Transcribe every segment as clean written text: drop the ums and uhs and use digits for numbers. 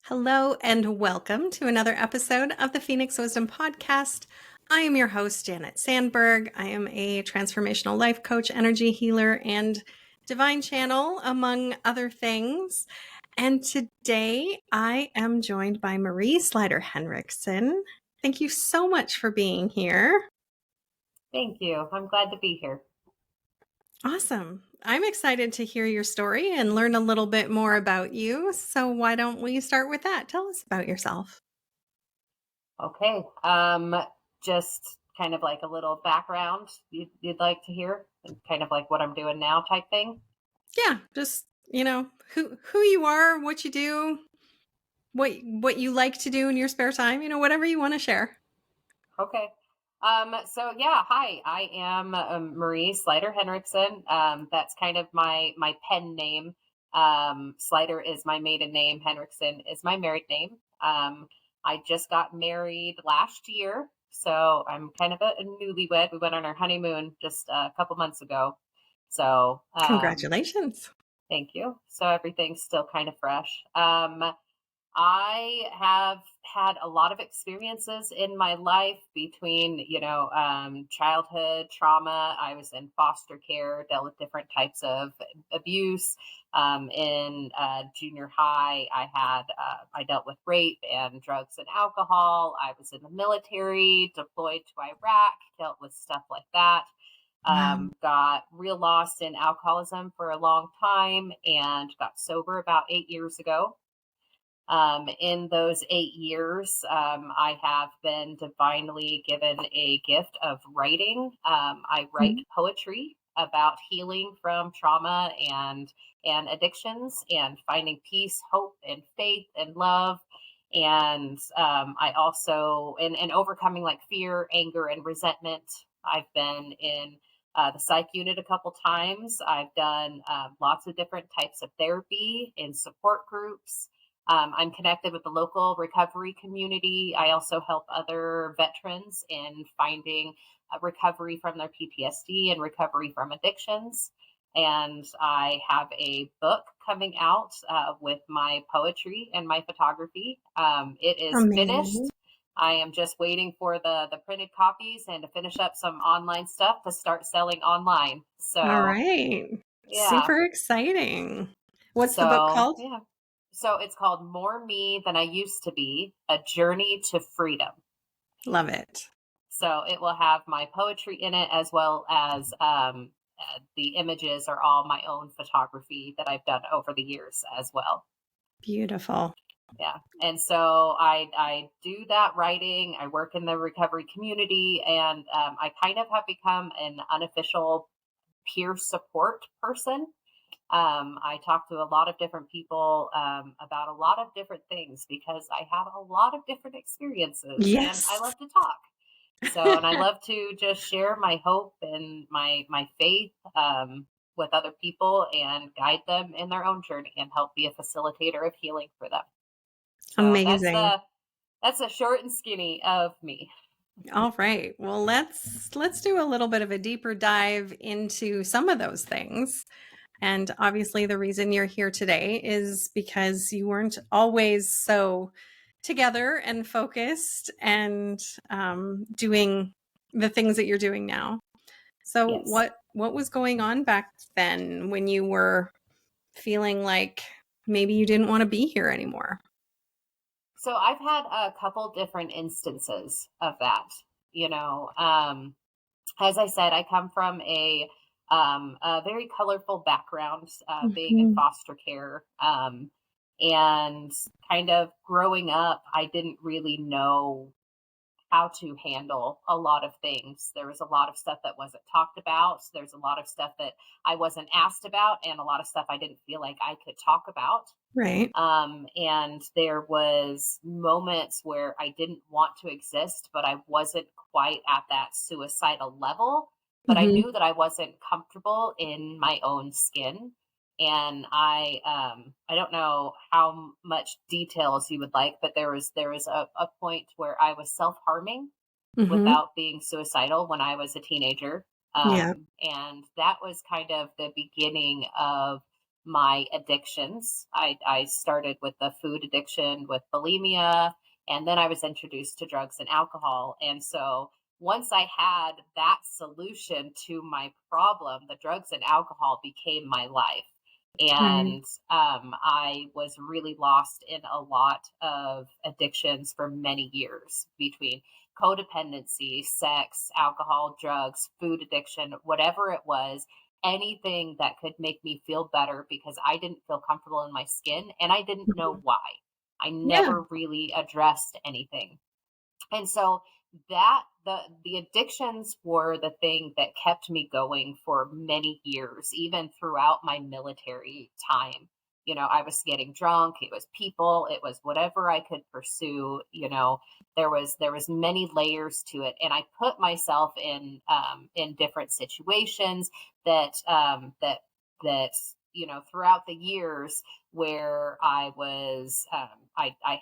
Hello and welcome to another episode of the Phoenix Wisdom Podcast. I am your host, Janet Sandberg. I am a transformational life coach, energy healer, and divine channel, among other things. And today I am joined by Slider Henriksen. Thank you so much for being here. Thank you. I'm glad to be here. Awesome. I'm excited to hear your story and learn a little bit more about you. So why don't we start with that? Tell us about yourself. Okay. Just kind of like a little background you'd like to hear, kind of like what I'm doing now type thing. Yeah, just, who you are, what you do, what you like to do in your spare time, whatever you want to share. Okay. So yeah, hi, I am Slider Henriksen. That's kind of my pen name. Slider is my maiden name. Henriksen is my married name. I just got married last year, so I'm kind of a newlywed. We went on our honeymoon just a couple months ago. So Congratulations. thank you. So everything's still kind of fresh. I have had a lot of experiences in my life between, childhood trauma. I was in foster care, dealt with different types of abuse. In junior high, I dealt with rape and drugs and alcohol. I was in the military, deployed to Iraq, dealt with stuff like that. Wow. Got real lost in alcoholism for a long time and got sober about 8 years ago. In those 8 years, I have been divinely given a gift of writing. I write poetry about healing from trauma and addictions and finding peace, hope, and faith and love. And I also, and overcoming like fear, anger, and resentment. I've been in the Psych unit a couple times. I've done lots of different types of therapy in support groups. I'm connected with the local recovery community. I also help other veterans in finding recovery from their PTSD and recovery from addictions. And I have a book coming out with my poetry and my photography. It is finished. I am just waiting for the printed copies and to finish up some online stuff to start selling online. So, all right. yeah. Super exciting. What's the book called? Yeah. So it's called More Me Than I Used to Be, A Journey to Freedom. Love it. So it will have my poetry in it, as well as the images are all my own photography that I've done over the years as well. Beautiful. Yeah. And so I do that writing. I work in the recovery community, and I kind of have become an unofficial peer support person. I talk to a lot of different people about a lot of different things because I have a lot of different experiences. Yes. And I love to talk. So, and I love to just share my hope and my faith with other people and guide them in their own journey and help be a facilitator of healing for them. So amazing. That's a short and skinny of me. All right. Well, let's do a little bit of a deeper dive into some of those things. And obviously the reason you're here today is because you weren't always so together and focused and doing the things that you're doing now. So Yes. what was going on back then when you were feeling like maybe you didn't want to be here anymore? So I've had a couple different instances of that, as I said, I come from a very colorful background, being in foster care, and kind of growing up. I didn't really know how to handle a lot of things. There was a lot of stuff that wasn't talked about. There's a lot of stuff that I wasn't asked about, and a lot of stuff I didn't feel like I could talk about. Right. And there was moments where I didn't want to exist, but I wasn't quite at that suicidal level. But I knew that I wasn't comfortable in my own skin. And I don't know how much details you would like, but there was a point where I was self-harming without being suicidal when I was a teenager. And that was kind of the beginning of my addictions. I started with the food addiction with bulimia, and then I was introduced to drugs and alcohol. And so once I had that solution to my problem, the drugs and alcohol became my life. Right. And I was really lost in a lot of addictions for many years between codependency, sex, alcohol, drugs, food addiction, whatever it was, anything that could make me feel better because I didn't feel comfortable in my skin and I didn't know Mhm. why. I Yeah. never really addressed anything. And so that the addictions were the thing that kept me going for many years, even throughout my military time. I was getting drunk, it was people, it was whatever I could pursue. There was many layers to it, and I put myself in different situations that throughout the years where I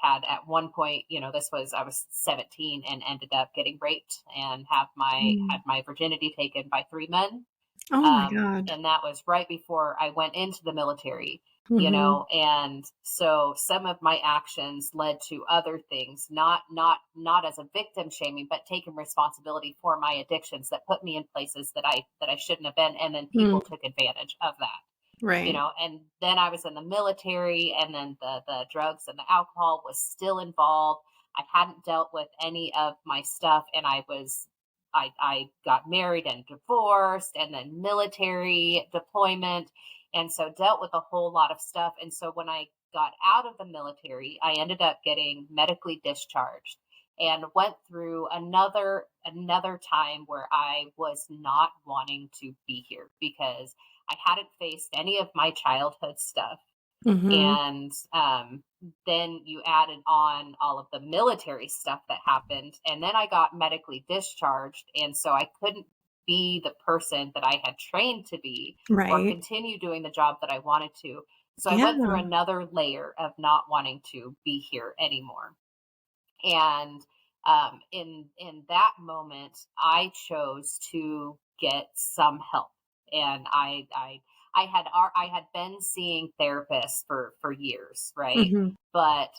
had at one point, I was 17 and ended up getting raped and had Mm. my virginity taken by three men. Oh my God. And that was right before I went into the military, Hmm. and so some of my actions led to other things, not as a victim shaming, but taking responsibility for my addictions that put me in places that I shouldn't have been. And then Mm. people took advantage of that. Right. And then I was in the military, and then the drugs and the alcohol was still involved. I hadn't dealt with any of my stuff, and I got married and divorced, and then military deployment, and so dealt with a whole lot of stuff. And so when I got out of the military, I ended up getting medically discharged and went through another time where I was not wanting to be here because I hadn't faced any of my childhood stuff. Hmm. And then you added on all of the military stuff that happened. And then I got medically discharged. And so I couldn't be the person that I had trained to be or Right. continue doing the job that I wanted to. So I went through Yeah. another layer of not wanting to be here anymore. And in that moment, I chose to get some help, and I had been seeing therapists for years, right? Hmm. But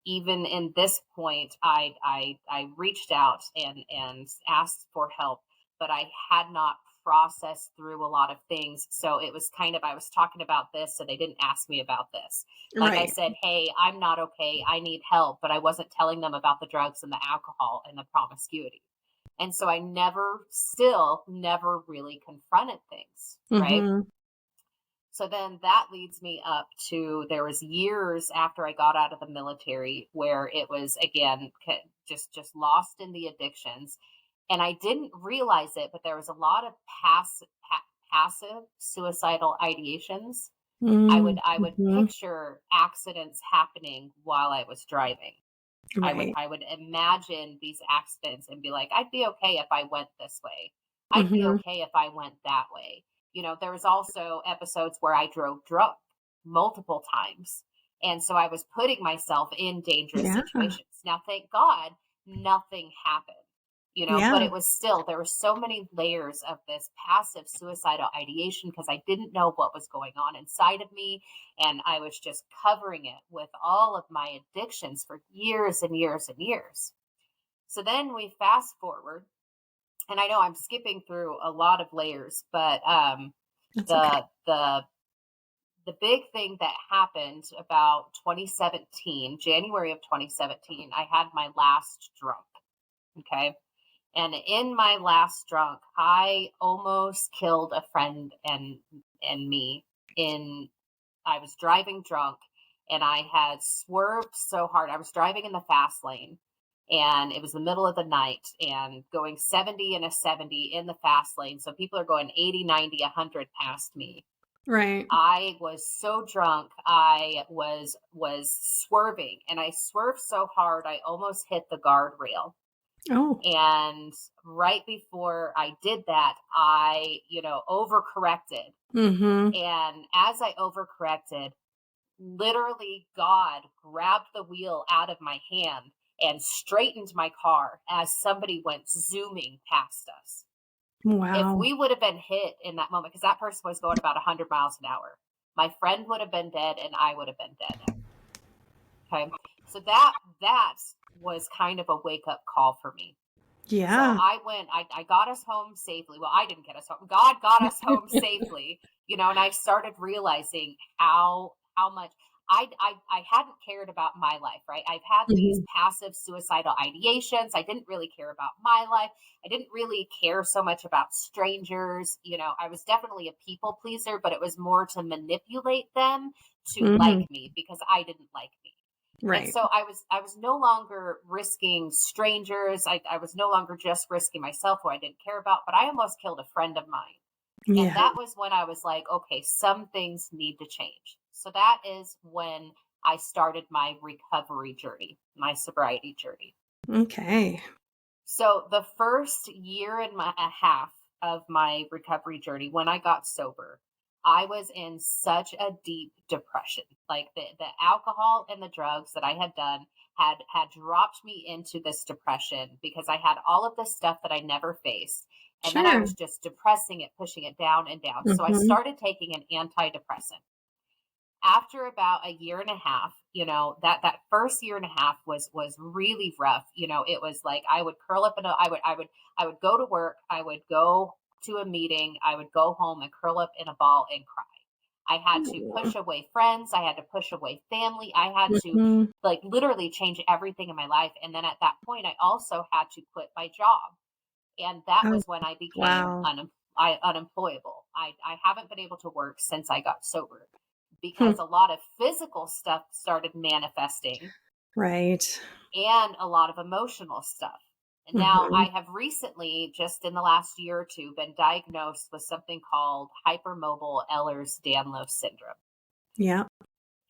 even in this point, I reached out and asked for help, but I had not processed through a lot of things. So it was kind of, I was talking about this, so they didn't ask me about this. Like I Right. said, hey, I'm not okay. I need help, but I wasn't telling them about the drugs and the alcohol and the promiscuity. And so I still never really confronted things, right? Hmm. So then that leads me up to there was years after I got out of the military where it was again just lost in the addictions, and I didn't realize it, but there was a lot of passive suicidal ideations. I would Hmm. picture accidents happening while I was driving. I would Right. I would imagine these accidents and be like, I'd be okay if I went this way. I'd be Hmm. okay if I went that way. There was also episodes where I drove drunk multiple times. And so I was putting myself in dangerous Yeah. situations. Now, thank God, nothing happened. But Yeah. it was still, there were so many layers of this passive suicidal ideation because I didn't know what was going on inside of me, and I was just covering it with all of my addictions for years and years and years. So then we fast forward, and I know I'm skipping through a lot of layers, but That's okay. the big thing that happened about 2017, January of 2017, I had my last drunk. Okay. And in my last drunk, I almost killed a friend and me in I was driving drunk, and I had swerved so hard. I was driving in the fast lane, and it was the middle of the night and going 70 and a 70 in the fast lane. So people are going 80, 90, 100 past me. Right. I was so drunk, I was swerving, and I swerved so hard I almost hit the guardrail. Oh. And right before I did that, I, overcorrected. Hmm. And as I overcorrected, literally God grabbed the wheel out of my hand and straightened my car as somebody went zooming past us. If Wow. we would have been hit in that moment, because that person was going about 100 miles an hour, my friend would have been dead and I would have been dead. Okay. So that was kind of a wake up call for me. So Yeah. I got us home safely. Well, I didn't get us home. God got us home safely, and I started realizing how much I hadn't cared about my life, right? I've had these Mhm. passive suicidal ideations. I didn't really care about my life. I didn't really care so much about strangers. I was definitely a people pleaser, but it was more to manipulate them to like Mhm. me because I didn't like me. And Right. so I was no longer risking strangers. I was no longer just risking myself who I didn't care about, but I almost killed a friend of mine. And Yeah. that was when I was like, okay, some things need to change. So that is when I started my recovery journey, my sobriety journey. Okay. So the first year and a half of my recovery journey, when I got sober, I was in such a deep depression. Like the alcohol and the drugs that I had done had dropped me into this depression because I had all of this stuff that I never faced. And then I Sure. was just depressing it, pushing it down and down. So I Mhm. started taking an antidepressant. After about a year and a half, that first year and a half was really rough. It was like I would curl up in a I would go to work, I would go to a meeting, I would go home and curl up in a ball and cry. I had to Aw. push away friends, I had to push away family, I had to Mhm. like literally change everything in my life. And then at that point I also had to quit my job. And that Oh, was when I became wow. unemployable. I haven't been able to work since I got sober Hmm. because a lot of physical stuff started manifesting Right. and a lot of emotional stuff. And now Mhm. I have recently, just in the last year or two, been diagnosed with something called hypermobile Ehlers-Danlos syndrome. Yeah.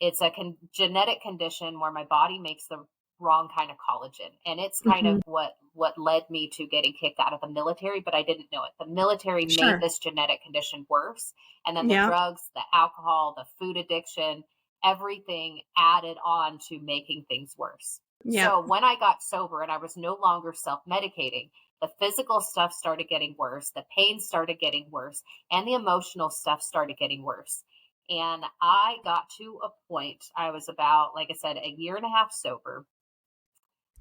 It's a genetic condition where my body makes the wrong kind of collagen, and it's kind Mhm. of what led me to getting kicked out of the military, but I didn't know it. The military made Sure. this genetic condition worse, and then the Yeah. drugs, the alcohol, the food addiction, everything added on to making things worse. Yeah. So when I got sober and I was no longer self-medicating, the physical stuff started getting worse, the pain started getting worse, and the emotional stuff started getting worse. And I got to a point, I was about, like I said, a year and a half sober.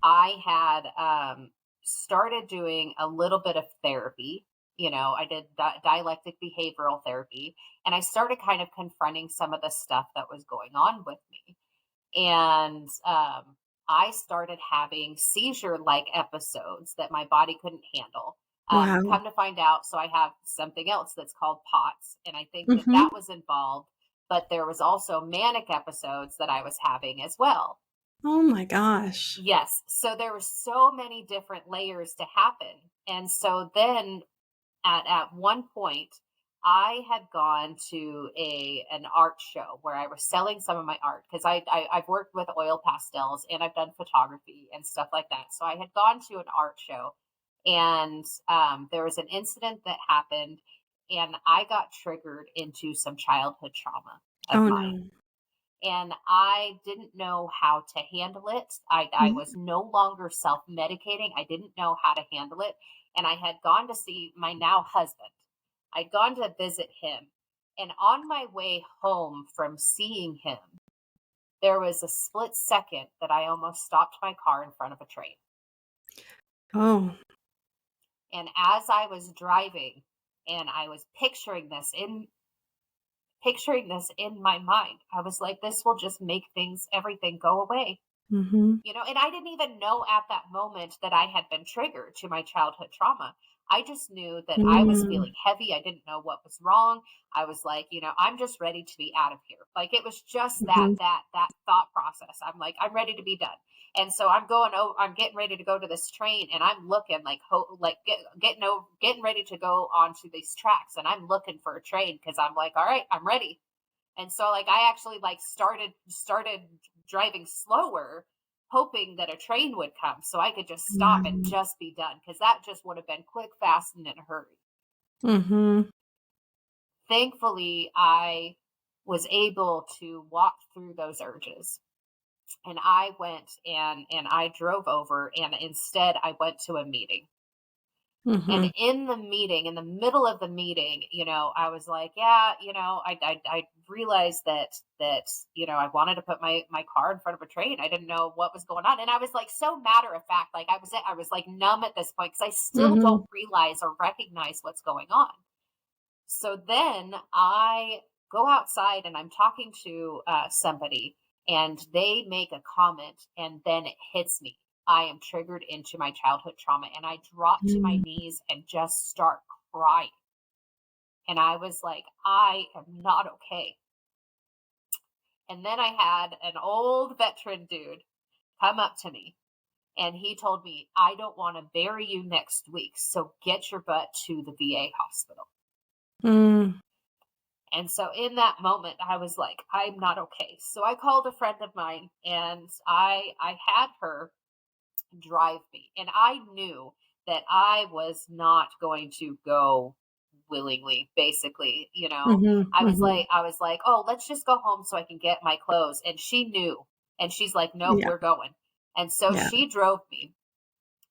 I had started doing a little bit of therapy. I did dialectic behavioral therapy, and I started kind of confronting some of the stuff that was going on with me. And I started having seizure like episodes that my body couldn't handle. Wow. Come to find out, so I have something else that's called POTS, and I think that Mhm. that was involved, but there was also manic episodes that I was having as well. Oh my gosh. Yes, so there were so many different layers to happen. And so then at one point I had gone to an art show where I was selling some of my art because I've worked with oil pastels and I've done photography and stuff like that. So I had gone to an art show, and there was an incident that happened, and I got triggered into some childhood trauma of Oh mine, no. and I didn't know how to handle it. I Mhm. was no longer self medicating. I didn't know how to handle it. And I had gone to see my now husband. I'd gone to visit him. And on my way home from seeing him, there was a split second that I almost stopped my car in front of a train. Oh. And as I was driving and I was picturing this in my mind, I was like, this will just make everything go away. Mhm. And I didn't even know at that moment that I had been triggered to my childhood trauma. I just knew that I was Mm. feeling heavy. I didn't know what was wrong. I was like, I'm just ready to be out of here. Like it was just that Mhm. that thought process. I'm like, I'm ready to be done. And so I'm getting ready to go to this train, and I'm looking like getting ready to go onto these tracks, and I'm looking for a train because I'm like, all right, I'm ready. And so like I actually like started driving slower, hoping that a train would come so I could just stop and Wow. just be done, because that just would have been quick, fast, and in a hurry. Mhm. Thankfully, I was able to walk through those urges. And I went and I drove over, and instead I went to a meeting. And Mhm. in the meeting, in the middle of the meeting, I was like, yeah, I realized that I wanted to put my car in front of a train. I didn't know what was going on. And I was like so matter of fact, like I was like numb at this point because I still don't Mhm. realize or recognize what's going on. So then I go outside and I'm talking to somebody, and they make a comment, and then it hits me. I am triggered into my childhood trauma, and I drop to my Mm. knees and just start crying. And I was like, I am not okay. And then I had an old veteran dude come up to me, and he told me, I don't want to bury you next week. So get your butt to the VA hospital. Mm. And so in that moment, I was like, I'm not okay. So I called a friend of mine, and I had her drive me. And I knew that I was not going to go willingly, basically. Mhm. Mhm. I was like, oh, let's just go home so I can get my clothes. And she knew. And she's like, nope, Yeah. we're going. And so Yeah. she drove me.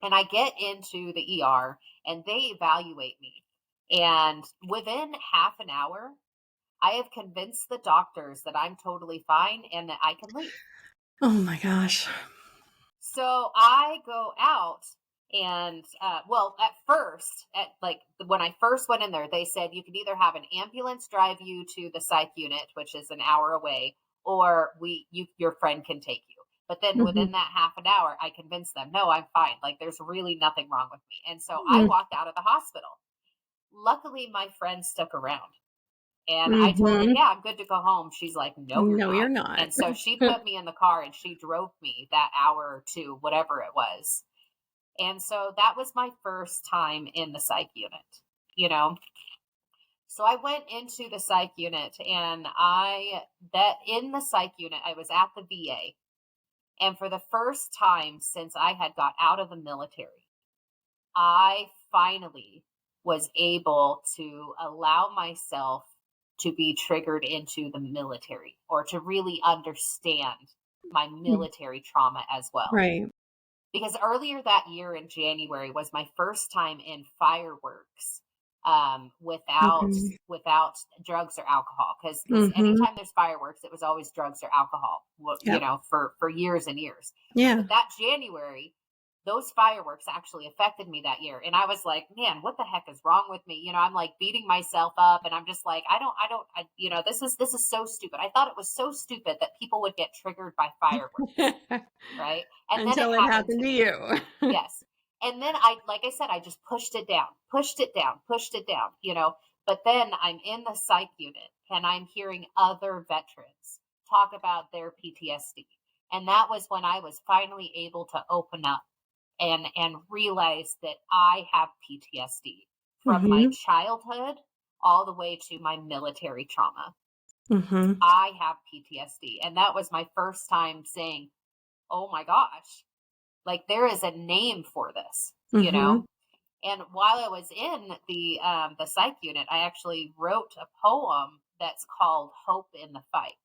And I get into the ER, and they evaluate me. And within half an hour, I have convinced the doctors that I'm totally fine and that I can leave. Oh my gosh. So I go out, and well, at first, when I first went in there, they said you could either have an ambulance drive you to the psych unit, which is an hour away, or your friend can take you. But then Mhm. within that half an hour, I convinced them, no, I'm fine. Like there's really nothing wrong with me. And so I Mm. walked out of the hospital. Luckily, my friend stuck around. And I told her, Mhm. yeah, I'm good to go home. She's like, no, you're No, not. you're not. And so she put me in the car, and she drove me that hour or two, whatever it was. And so that was my first time in the psych unit, you know? So I went into the psych unit, and that in the psych unit, I was at the VA. And for the first time since I had got out of the military, I finally was able to allow myself to be triggered into the military, or to really understand my Mm. military trauma as well. Right. Because earlier that year in January was my first time in fireworks, Okay. without drugs or alcohol. Because Mhm. anytime there's fireworks, it was always drugs or alcohol, Yep. for years and years. Yeah. But that January, those fireworks actually affected me that year. And I was like, man, what the heck is wrong with me? I'm like beating myself up, and I'm just like, this is so stupid. I thought it was so stupid that people would get triggered by fireworks, right? And then it Until it happened happened to to me. you. Yes. And then like I said, I just pushed it down, pushed it down, pushed it down. But then I'm in the psych unit, and I'm hearing other veterans talk about their PTSD. And that was when I was finally able to open up and realize that I have PTSD from my Mhm. childhood all the way to my military trauma. Mhm. I have PTSD. And that was my first time saying, oh my gosh, like there is a name for this. Mhm. And while I was in the psych unit, I actually wrote a poem that's called "Hope in the Fight."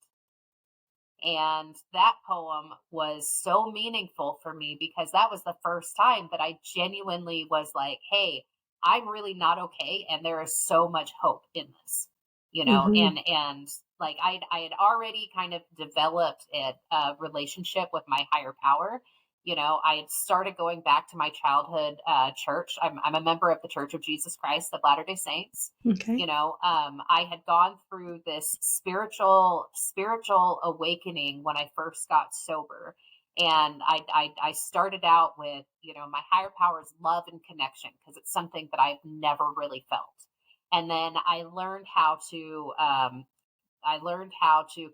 And that poem was so meaningful for me because that was the first time that I genuinely was like, hey, I'm really not okay. And there is so much hope in this, Mhm. and like I had already kind of developed a relationship with my higher power. I had started going back to my childhood church. I'm a member of the Church of Jesus Christ of Latter-day Saints. Okay. I had gone through this spiritual awakening when I first got sober. And I started out with, my higher power's love and connection, because it's something that I've never really felt. And then I learned how to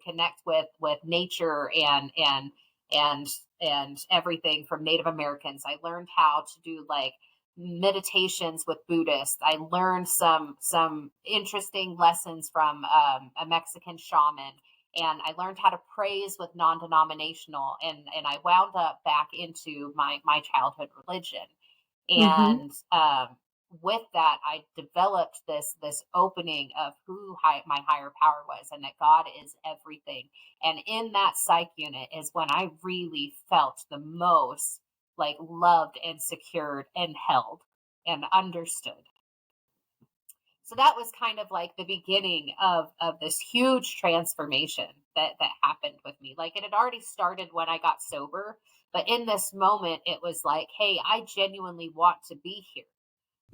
connect with nature, and and everything from Native Americans. I learned how to do like meditations with Buddhists. I learned some interesting lessons from a Mexican shaman, and I learned how to praise with non-denominational, and I wound up back into my childhood religion. Mhm. And with that, I developed this opening of who my higher power was, and that God is everything. And in that psych unit is when I really felt the most like loved and secured and held. and understood. So that was kind of like the beginning of this huge transformation that happened with me. Like it had already started when I got sober, but in this moment it was like, hey, I genuinely want to be here.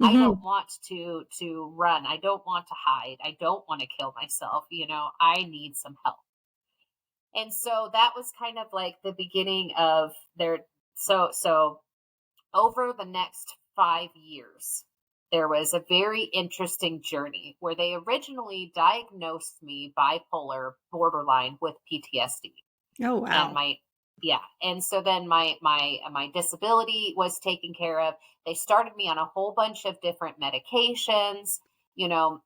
I Mm-hmm. don't want to run. I don't want to hide. I don't want to kill myself. I need some help. And so that was kind of like the beginning of their so over the next 5 years, there was a very interesting journey where they originally diagnosed me bipolar borderline with PTSD. Oh, And wow. and so then my disability was taken care of. They started me on a whole bunch of different medications. You know,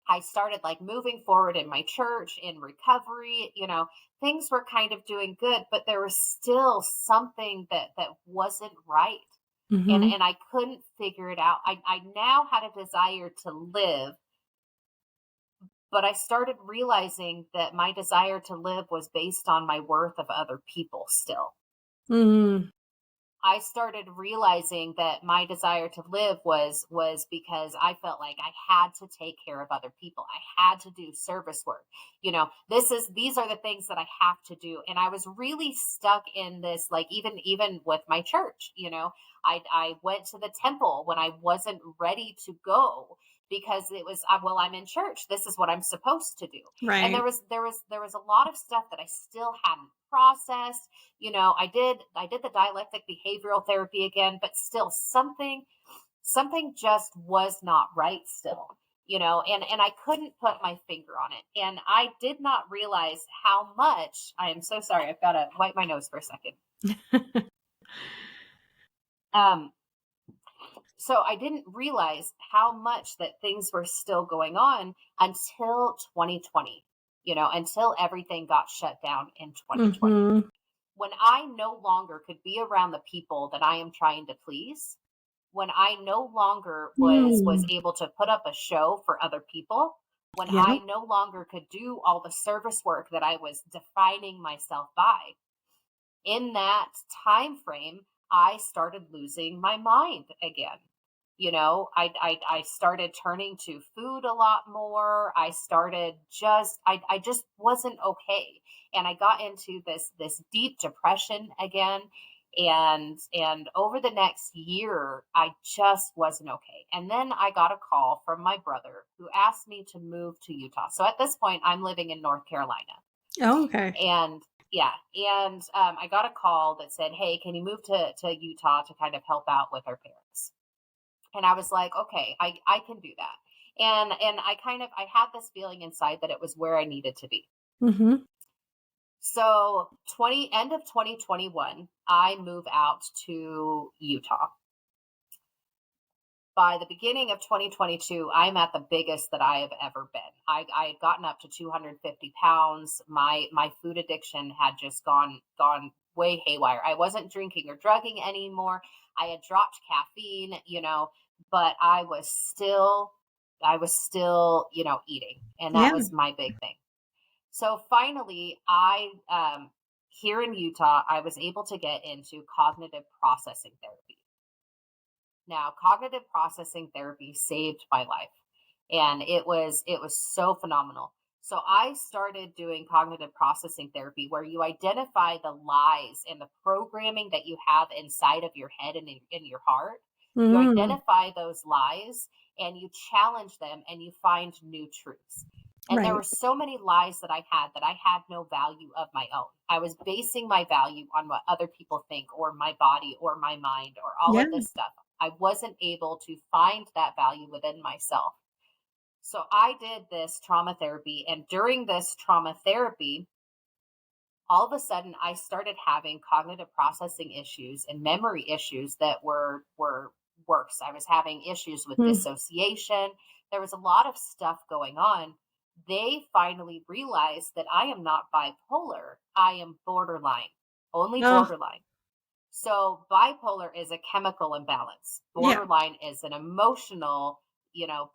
I started like moving forward in my church, in recovery. Things were kind of doing good, but there was still something that wasn't right. And Mm-hmm. and I couldn't figure it out. I now had a desire to live, but I started realizing that my desire to live was based on my worth of other people still. Mm-hmm. I started realizing that my desire to live was because I felt like I had to take care of other people. I had to do service work. These are the things that I have to do. And I was really stuck in this, like even with my church. I went to the temple when I wasn't ready to go because it was well, I'm in church. This is what I'm supposed to do. And Right. there was a lot of stuff that I still hadn't processed. I did the dialectic behavioral therapy again, but still something just was not right still. And I couldn't put my finger on it. And I did not realize how much. I am so sorry. I've got to wipe my nose for a second. Um so I didn't realize how much that things were still going on until 2020. Until everything got shut down in 2020, Mm-hmm. when I no longer could be around the people that I am trying to please, when I no longer was Mm. able to put up a show for other people, when Yeah. I no longer could do all the service work that I was defining myself by, in that time frame, I started losing my mind again. I started turning to food a lot more. I just wasn't okay. And I got into this deep depression again. And over the next year, I just wasn't okay. And then I got a call from my brother who asked me to move to Utah. So at this point, I'm living in North Carolina. Oh, okay. And I got a call that said, hey, can you move to Utah to kind of help out with our parents? And I was like, okay, I can do that. And I had this feeling inside that it was where I needed to be. Mm-hmm. So end of 2021, I move out to Utah. By the beginning of 2022, I'm at the biggest that I have ever been. I had gotten up to 250 pounds. My food addiction had just gone way haywire. I wasn't drinking or drugging anymore. I had dropped caffeine, but I was still, eating. And that Yeah. was my big thing. So finally, here in Utah, I was able to get into cognitive processing therapy. Now, cognitive processing therapy saved my life, and it was so phenomenal. So I started doing cognitive processing therapy where you identify the lies and the programming that you have inside of your head and in your heart. You Mm. identify those lies and you challenge them and you find new truths. And there were Right. so many lies that I had no value of my own. I was basing my value on what other people think or my body or my mind or all Yeah. of this stuff. I wasn't able to find that value within myself. So I did this trauma therapy. And during this trauma therapy, all of a sudden I started having cognitive processing issues and memory issues that were worse. I was having issues with Mm. dissociation. There was a lot of stuff going on. They finally realized that I am not bipolar. I am borderline, only Oh, borderline. So bipolar is a chemical imbalance. yeah. Borderline is an emotional,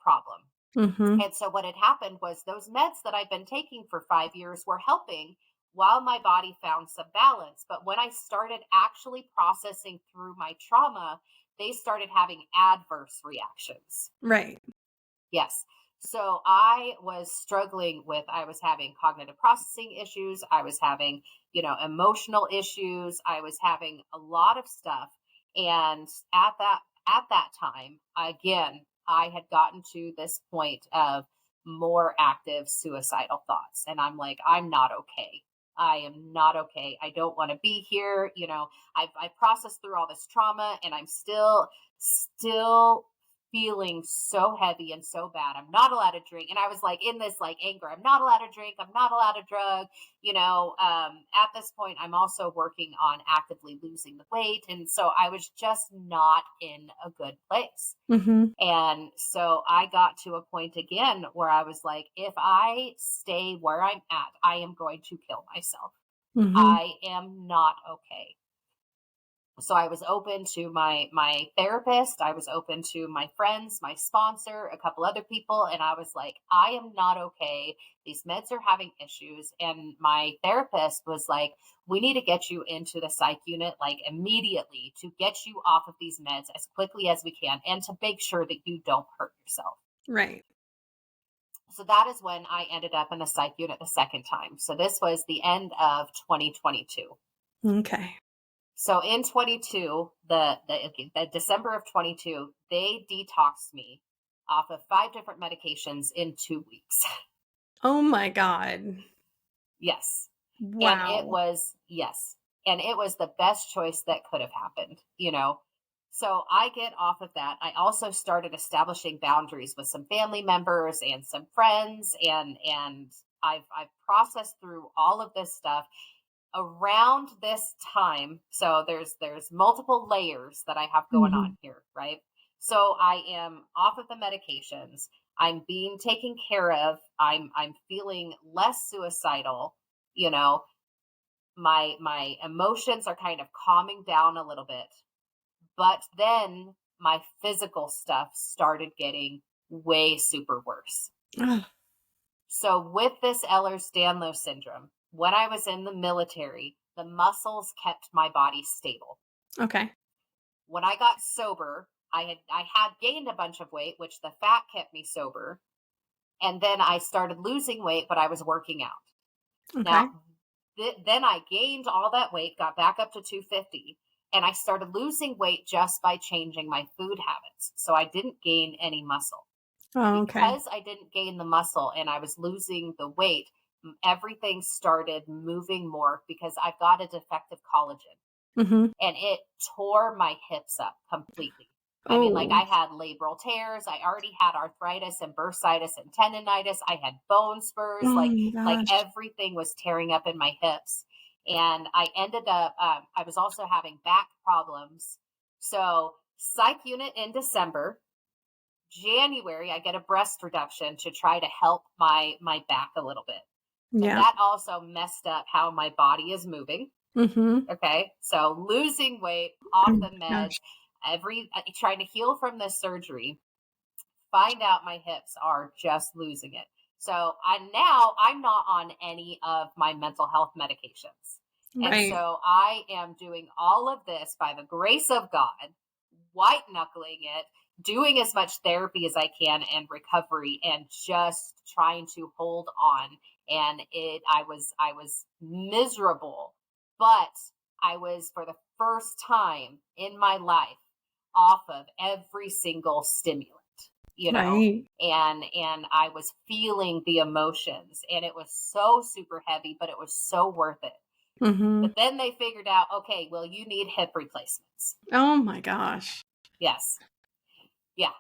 problem. Mm-hmm. And so what had happened was those meds that I've been taking for 5 years were helping while my body found some balance. But when I started actually processing through my trauma, they started having adverse reactions. Right. Yes. So I was struggling with, I was having cognitive processing issues. I was having, emotional issues. I was having a lot of stuff. And at that time, again, I had gotten to this point of more active suicidal thoughts. And I'm like, I'm not okay. I am not okay. I don't want to be here. I've processed through all this trauma, and I'm still feeling so heavy and so bad. I'm not allowed to drink. And I was like in this like anger. I'm not allowed to drink. I'm not allowed to drug. At this point, I'm also working on actively losing the weight. And so I was just not in a good place. Mm-hmm. And so I got to a point again where I was like, if I stay where I'm at, I am going to kill myself. Mm-hmm. I am not okay. So I was open to my therapist. I was open to my friends, my sponsor, a couple other people. And I was like, I am not okay. These meds are having issues. And my therapist was like, we need to get you into the psych unit like immediately to get you off of these meds as quickly as we can and to make sure that you don't hurt yourself. Right. So that is when I ended up in the psych unit the second time. So this was the end of 2022. Okay. So in 22, the December of 22, they detoxed me off of 5 different medications in 2 weeks. Oh my God. Yes. Wow. And it was the best choice that could have happened, So I get off of that. I also started establishing boundaries with some family members and some friends, and I've processed through all of this stuff. Around this time, so there's multiple layers that I have going Mm-hmm. on here, right? So I am off of the medications. I'm being taken care of. I'm feeling less suicidal. My emotions are kind of calming down a little bit. But then my physical stuff started getting way super worse. Oh, So with this Ehlers-Danlos syndrome, when I was in the military, the muscles kept my body stable. okay. When I got sober, I had gained a bunch of weight, which the fat kept me sober. And then I started losing weight, but I was working out. Okay. Now, then I gained all that weight, got back up to 250, and I started losing weight just by changing my food habits. So I didn't gain any muscle. Oh, okay. Because I didn't gain the muscle and I was losing the weight, everything started moving more because I've got a defective collagen, Mm-hmm. and it tore my hips up completely. I mean, like Oh. I had labral tears. I already had arthritis and bursitis and tendonitis. I had bone spurs. Oh Like my gosh. everything was tearing up in my hips. And I ended up, I was also having back problems. So psych unit in December. January, I get a breast reduction to try to help my back a little bit. But Yeah. that also messed up how my body is moving. Mm-hmm. Okay. So losing weight, off Oh the my gosh. meds, trying to heal from this surgery, find out my hips are just losing it. So I'm not on any of my mental health medications. And Right. so I am doing all of this by the grace of God, white knuckling it, doing as much therapy as I can and recovery, and just trying to hold on. And I was miserable, but I was, for the first time in my life, off of every single stimulant, Right. and I was feeling the emotions, and it was so super heavy, but it was so worth it. Mm-hmm. But then they figured out, okay, well, you need hip replacements. Oh my gosh. Yes. Yeah.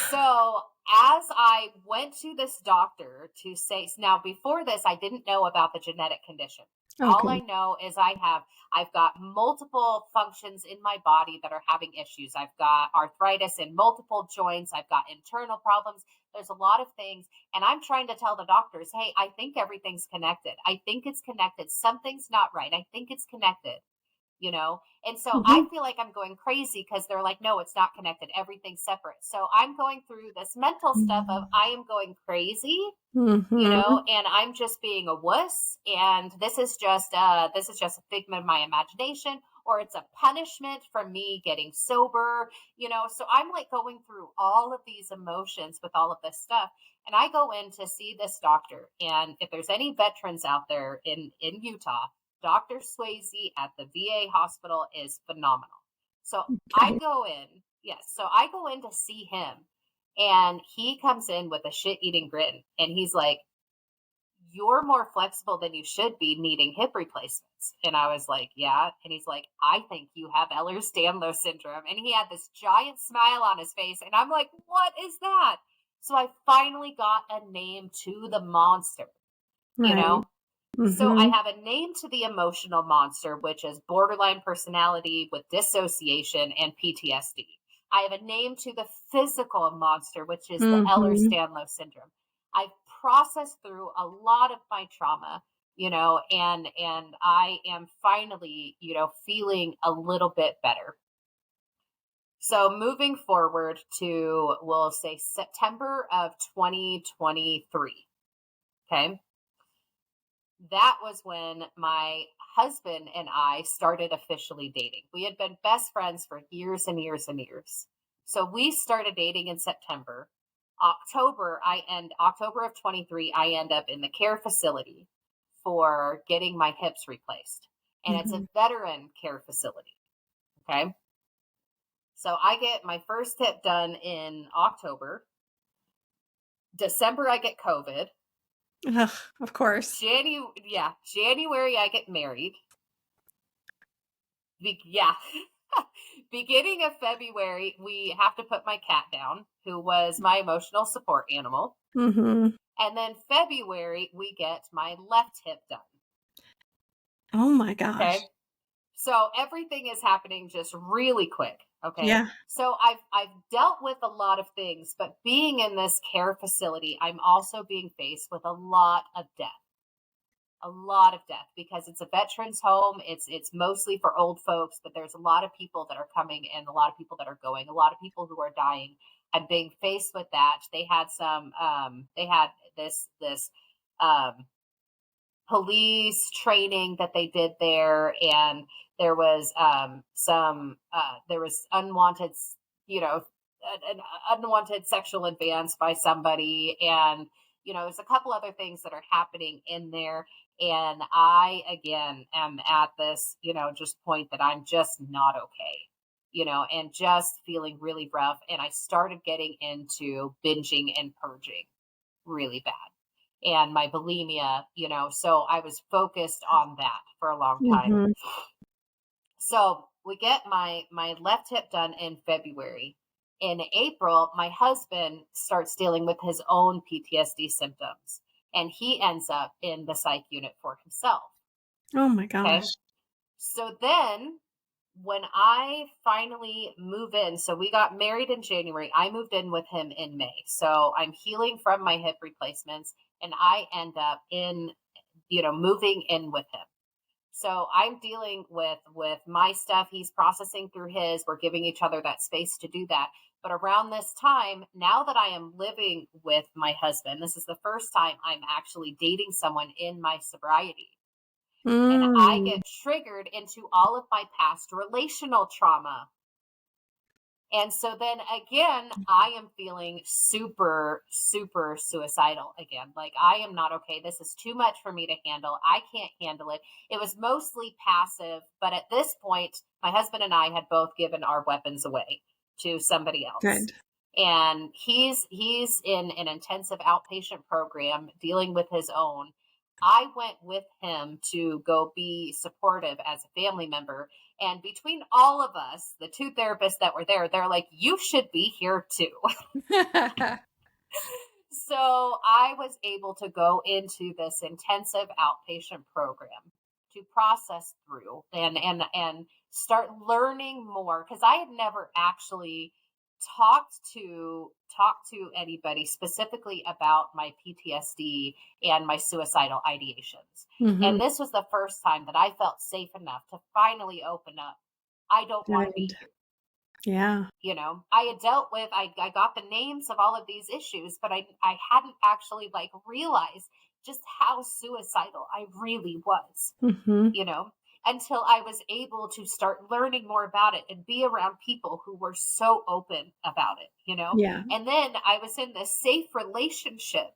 So as I went to this doctor to say, now before this, I didn't know about the genetic condition. All I Okay. know is I've got multiple functions in my body that are having issues. I've got arthritis in multiple joints. I've got internal problems. There's a lot of things. And I'm trying to tell the doctors, hey, I think everything's connected. I think it's connected. Something's not right. I think it's connected. And so I Mhm. feel like I'm going crazy because they're like, no, it's not connected. Everything's separate. So I'm going through this mental stuff of I am going crazy, Mhm. and I'm just being a wuss, and this is just a figment of my imagination, or it's a punishment from me getting sober. So I'm like going through all of these emotions with all of this stuff, and I go in to see this doctor. And if there's any veterans out there in Utah, Dr. Swayze at the VA hospital is phenomenal. So I Okay. go in, yes, so I go in to see him, and he comes in with a shit eating grin, and he's like, you're more flexible than you should be needing hip replacements. And I was like, yeah. And he's like, I think you have Ehlers-Danlos syndrome. And he had this giant smile on his face. And I'm like, what is that? So I finally got a name to the monster, you Right. know? So I Mhm. have a name to the emotional monster, which is borderline personality with dissociation and PTSD. I have a name to the physical monster, which is the Mhm. Ehlers-Danlos syndrome. I've processed through a lot of my trauma, and I am finally, feeling a little bit better. So moving forward to, we'll say, September of 2023. Okay. That was when my husband and I started officially dating. We had been best friends for years and years and years. So we started dating in September. October of 23, I end up in the care facility for getting my hips replaced. And it's a Mhm. veteran care facility. Okay. So I get my first hip done in October. December, I get COVID. Ugh, of course. January, I get married. Yeah. Beginning of February, we have to put my cat down, who was my emotional support animal. Mhm. And then February, we get my left hip done. Oh my gosh. Okay. So everything is happening just really quick. Okay. Yeah. So I've dealt with a lot of things, but being in this care facility, I'm also being faced with a lot of death, because it's a veterans home. It's mostly for old folks, but there's a lot of people that are coming and a lot of people that are going, a lot of people who are dying. I'm being faced with that. They had this um police training that they did there, and there was there was you know an unwanted sexual advance by somebody, and there's a couple other things that are happening in there. And I again am at this just point that I'm just not okay, and just feeling really rough, and I started getting into binging and purging really bad, and my bulimia, so I was focused on that for a long time. Mhm. So we get my left hip done in February. In April, my husband starts dealing with his own PTSD symptoms, and he ends up in the psych unit for himself. Oh my Okay. gosh. So then when I finally move in, so we got married in January, I moved in with him in May. So I'm healing from my hip replacements, and I end up moving in with him. So I'm dealing with my stuff, he's processing through his, we're giving each other that space to do that. But around this time, now that I am living with my husband, this is the first time I'm actually dating someone in my sobriety, and I Mm. get triggered into all of my past relational trauma. And so then again, I am feeling super, super suicidal again. Like, I am not okay. This is too much for me to handle. I can't handle it. It was mostly passive, but at this point, my husband and I had both given our weapons away to somebody else. Good. And he's in an intensive outpatient program dealing with his own. I went with him to go be supportive as a family member, and between all of us, the two therapists that were there, they're like, you should be here too. So I was able to go into this intensive outpatient program to process through and start learning more, because I had never actually talk to anybody specifically about my PTSD and my suicidal ideations. Mm-hmm. And this was the first time that I felt safe enough to finally open up. I don't want to be Good. here. Yeah. I had dealt with, I got the names of all of these issues, but I hadn't actually like realized just how suicidal I really was, Mm-hmm. you know, until I was able to start learning more about it and be around people who were so open about it. Yeah. And then I was in this safe relationship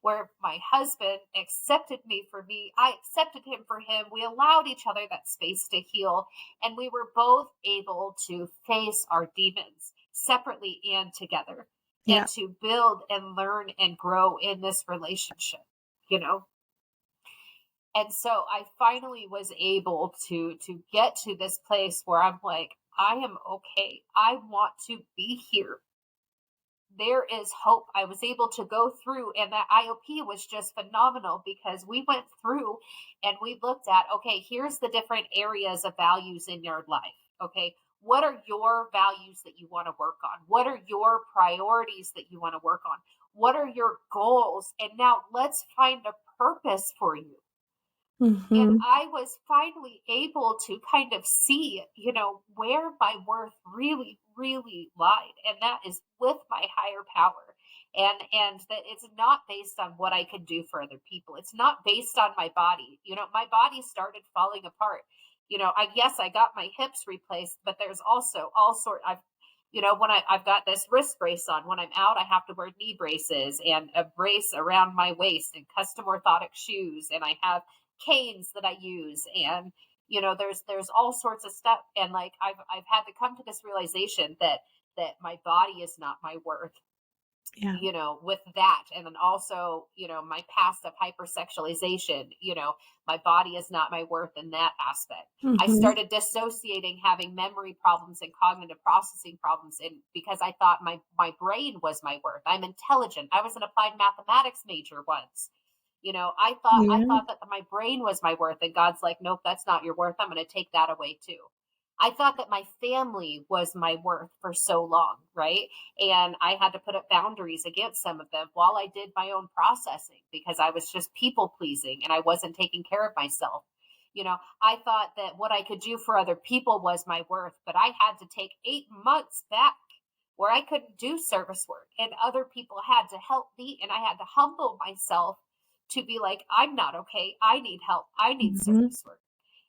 where my husband accepted me for me. I accepted him for him. We allowed each other that space to heal. And we were both able to face our demons separately and together Yeah. and to build and learn and grow in this relationship, you know? And so I finally was able to get to this place where I'm like, I am okay. I want to be here. There is hope. I was able to go through, and that IOP was just phenomenal because we went through and we looked at, okay, here's the different areas of values in your life. Okay. What are your values that you want to work on? What are your priorities that you want to work on? What are your goals? And now let's find a purpose for you. And Mm-hmm. I was finally able to kind of see, where my worth really, really lied. And that is with my higher power. And that it's not based on what I could do for other people. It's not based on my body. My body started falling apart. I guess I got my hips replaced, but there's also all sort when I've got this wrist brace on, when I'm out, I have to wear knee braces and a brace around my waist and custom orthotic shoes. And I have canes that I use. And, there's all sorts of stuff. And like, I've had to come to this realization that my body is not my worth, Yeah. with that. And then also, my past of hypersexualization, my body is not my worth in that aspect. I Mm-hmm. started dissociating, having memory problems and cognitive processing problems. And because I thought my brain was my worth. I'm intelligent. I was an applied mathematics major once. I thought that my brain was my worth. And God's like, nope, that's not your worth. I'm going to take that away too. I thought that my family was my worth for so long, right? And I had to put up boundaries against some of them while I did my own processing because I was just people pleasing and I wasn't taking care of myself. I thought that what I could do for other people was my worth, but I had to take 8 months back where I couldn't do service work and other people had to help me and I had to humble myself to be like, I'm not okay. I need help. I need Mm-hmm. service work.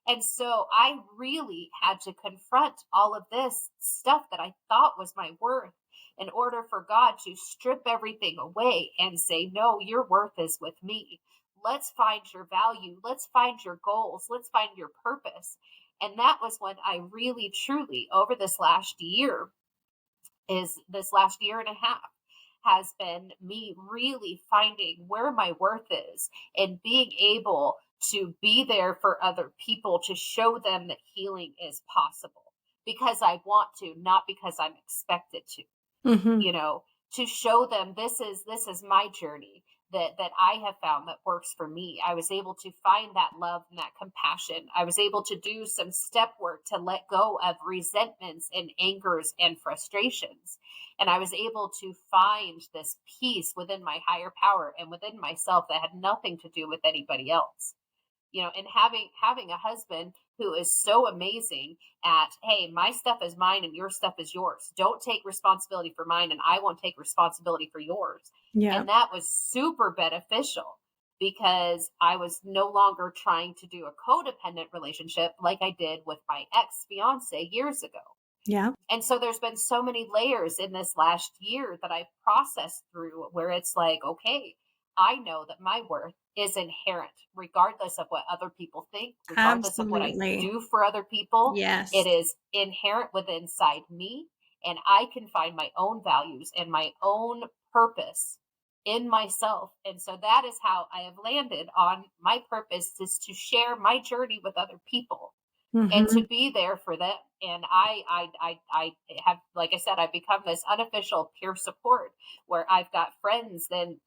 And so I really had to confront all of this stuff that I thought was my worth in order for God to strip everything away and say, no, your worth is with me. Let's find your value. Let's find your goals. Let's find your purpose. And that was when I really, truly, over this last year and a half, has been me really finding where my worth is and being able to be there for other people to show them that healing is possible because I want to, not because I'm expected to Mm-hmm. you know, to show them this is my journey that I have found that works for me. I was able to find that love and that compassion. I was able to do some step work to let go of resentments and angers and frustrations. And I was able to find this peace within my higher power and within myself that had nothing to do with anybody else. And having a husband who is so amazing at, hey, my stuff is mine and your stuff is yours. Don't take responsibility for mine and I won't take responsibility for yours. Yeah. And that was super beneficial because I was no longer trying to do a codependent relationship like I did with my ex fiance years ago. Yeah. And so there's been so many layers in this last year that I've processed through where it's like, okay, I know that my worth is inherent, regardless of what other people think, regardless of what I Absolutely. do for other people. Yes. It is inherent within inside me, and I can find my own values and my own purpose in myself. And so that is how I have landed on my purpose is to share my journey with other people and to Mm-hmm. be there for them. And I have, like I said, I've become this unofficial peer support where I've got friends and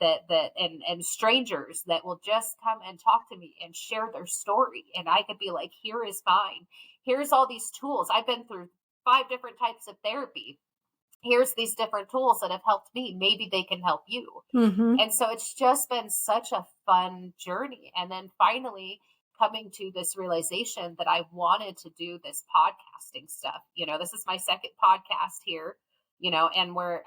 strangers that will just come and talk to me and share their story. And I could be like, here is mine. Here's all these tools. I've been through 5 different types of therapy. here's these different tools that have helped me. Maybe they can help you. Mm-hmm. And so it's just been such a fun journey. And then finally coming to this realization that I wanted to do this podcasting stuff. This is my second podcast here, and we're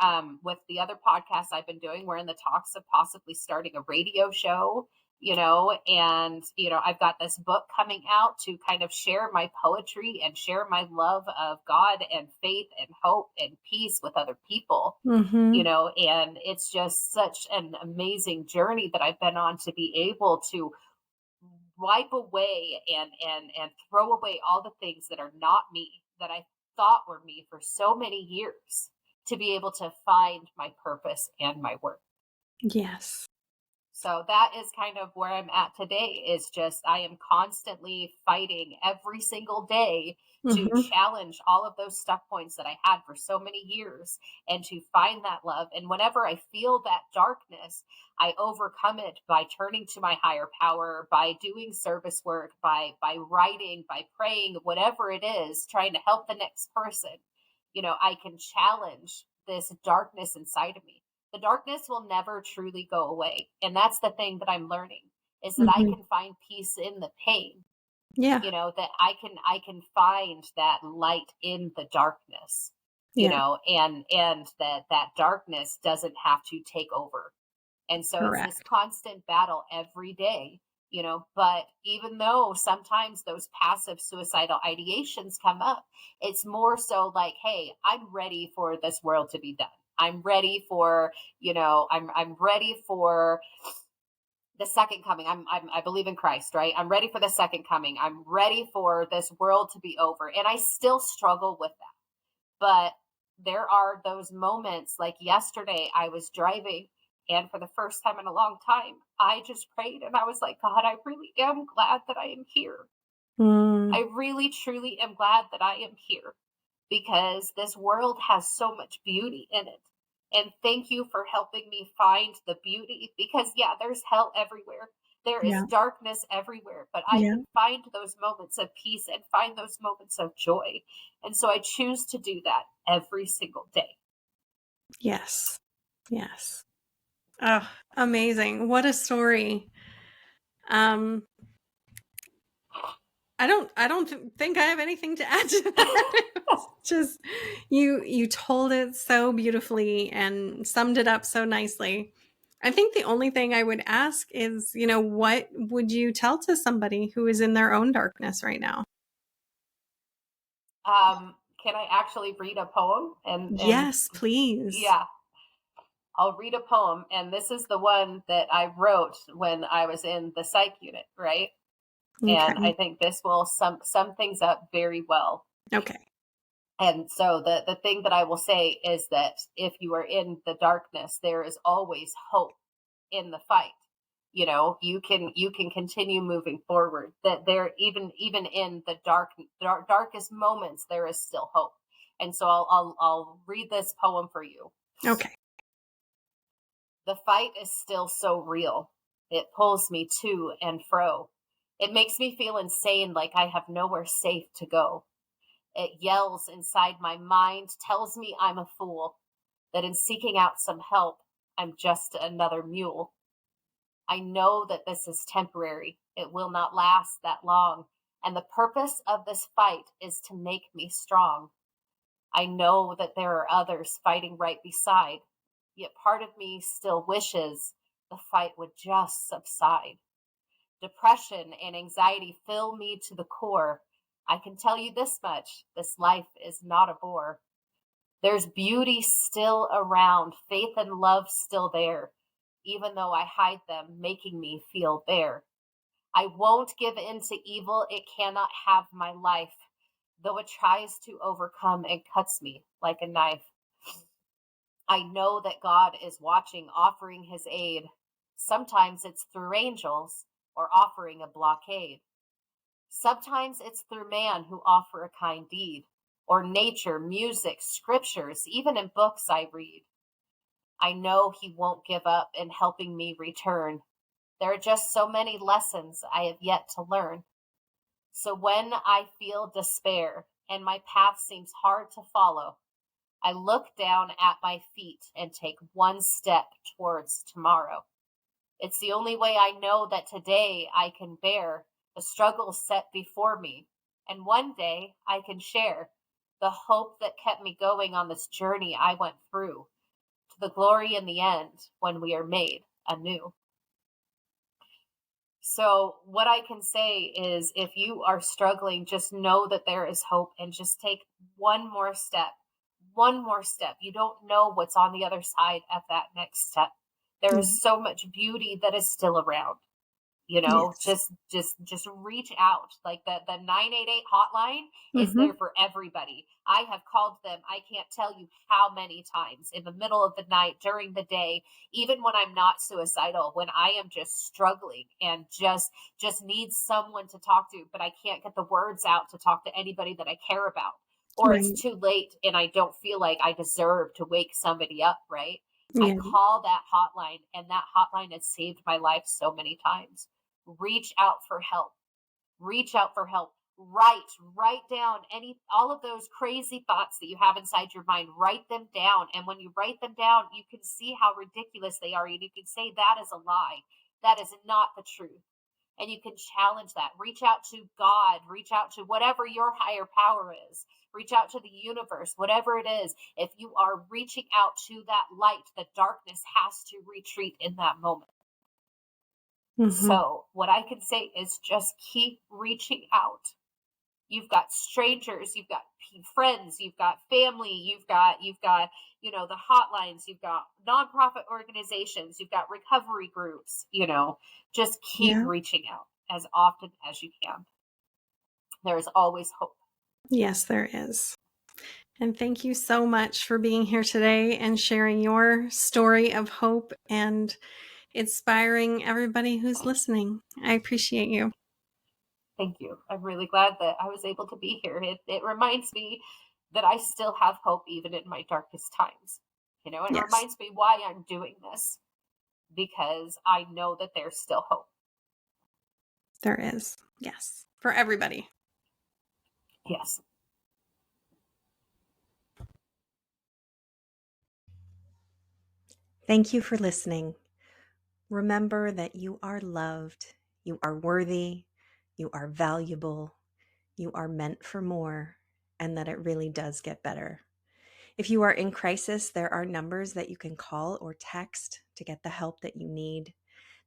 with the other podcasts I've been doing, we're in the talks of possibly starting a radio show, and I've got this book coming out to kind of share my poetry and share my love of God and faith and hope and peace with other people. Mm-hmm. And it's just such an amazing journey that I've been on to be able to wipe away and throw away all the things that are not me, that I thought were me for so many years, to be able to find my purpose and my work. Yes. So that is kind of where I'm at today, is just I am constantly fighting every single day to Mm-hmm. challenge all of those stuck points that I had for so many years and to find that love. And whenever I feel that darkness, I overcome it by turning to my higher power, by doing service work, by writing, by praying, whatever it is, trying to help the next person. I can challenge this darkness inside of me. The darkness will never truly go away. And that's the thing that I'm learning, is that I Mm-hmm. can find peace in the pain, Yeah. that I can find that light in the darkness, Yeah. and that darkness doesn't have to take over. And so it's this Correct. constant battle every day, but even though sometimes those passive suicidal ideations come up, it's more so like, hey, I'm ready for this world to be done. I'm ready for, I'm ready for the second coming. I believe in Christ, right? I'm ready for the second coming. I'm ready for this world to be over. And I still struggle with that. But there are those moments, like yesterday, I was driving, and for the first time in a long time, I just prayed and I was like, God, I really am glad that I am here. Mm. I really, truly am glad that I am here, because this world has so much beauty in it. And thank you for helping me find the beauty, because, yeah, there's hell everywhere. There is Yeah. darkness everywhere, but I Yeah. can find those moments of peace and find those moments of joy. And so I choose to do that every single day. Yes. Yes. Oh, amazing. What a story. Um, I don't think I have anything to add to that. It's just you told it so beautifully and summed it up so nicely. I think the only thing I would ask is, what would you tell to somebody who is in their own darkness right now? Can I actually read a poem? And Yes, please. yeah, I'll read a poem. And this is the one that I wrote when I was in the psych unit, right? And I Okay. think this will sum things up very well. Okay. And so the thing that I will say is that if you are in the darkness, there is always hope in the fight. You can continue moving forward. That there, even in the darkest moments, there is still hope. And so I'll read this poem for you. Okay. The fight is still so real. It pulls me to and fro. It makes me feel insane, like I have nowhere safe to go. It yells inside my mind, tells me I'm a fool, that in seeking out some help, I'm just another mule. I know that this is temporary. It will not last that long. And the purpose of this fight is to make me strong. I know that there are others fighting right beside, yet part of me still wishes the fight would just subside. Depression and anxiety fill me to the core. I can tell you this much: this life is not a bore. There's beauty still around, faith and love still there, even though I hide them, making me feel bare. I won't give in to evil, it cannot have my life, though it tries to overcome and cuts me like a knife. I know that God is watching, offering his aid. Sometimes it's through angels or offering a blockade. Sometimes it's through man who offer a kind deed, or nature, music, scriptures, even in books I read. I know he won't give up in helping me return. There are just so many lessons I have yet to learn. So when I feel despair and my path seems hard to follow, I look down at my feet and take one step towards tomorrow. It's the only way I know that today I can bear the struggles set before me, and one day I can share the hope that kept me going on this journey I went through to the glory in the end when we are made anew. So, what I can say is if you are struggling, just know that there is hope and just take one more step. One more step. You don't know what's on the other side of that next step. There is so much beauty that is still around. Yes. Just reach out. Like the 988 hotline is Mm-hmm. there for everybody. I have called them, I can't tell you how many times, in the middle of the night, during the day, even when I'm not suicidal, when I am just struggling and just need someone to talk to, but I can't get the words out to talk to anybody that I care about, or it's Right. too late and I don't feel like I deserve to wake somebody up, right? I Yeah. call that hotline, and that hotline has saved my life so many times. Reach out for help. Reach out for help. Write down all of those crazy thoughts that you have inside your mind. Write them down. And when you write them down, you can see how ridiculous they are. And you can say that is a lie. That is not the truth. And you can challenge that. Reach out to God. Reach out to whatever your higher power is. Reach out to the universe, whatever it is. If you are reaching out to that light, the darkness has to retreat in that moment. Mm-hmm. So what I can say is just keep reaching out. You've got strangers, you've got friends, you've got family, you've got the hotlines, you've got nonprofit organizations, you've got recovery groups. Just keep Yeah. reaching out as often as you can. There is always hope. Yes, there is. And thank you so much for being here today and sharing your story of hope and inspiring everybody who's listening. I appreciate you. Thank you. I'm really glad that I was able to be here. It reminds me that I still have hope even in my darkest times. It Yes, reminds me why I'm doing this, because I know that there's still hope. there is. Yes, for everybody. Yes. Thank you for listening. Remember that you are loved, you are worthy, you are valuable, you are meant for more, and that it really does get better. If you are in crisis, there are numbers that you can call or text to get the help that you need.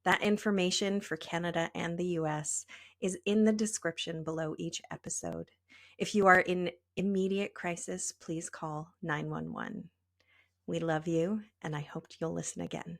That information for Canada and the US is in the description below each episode. If you are in immediate crisis, please call 911. We love you, and I hope you'll listen again.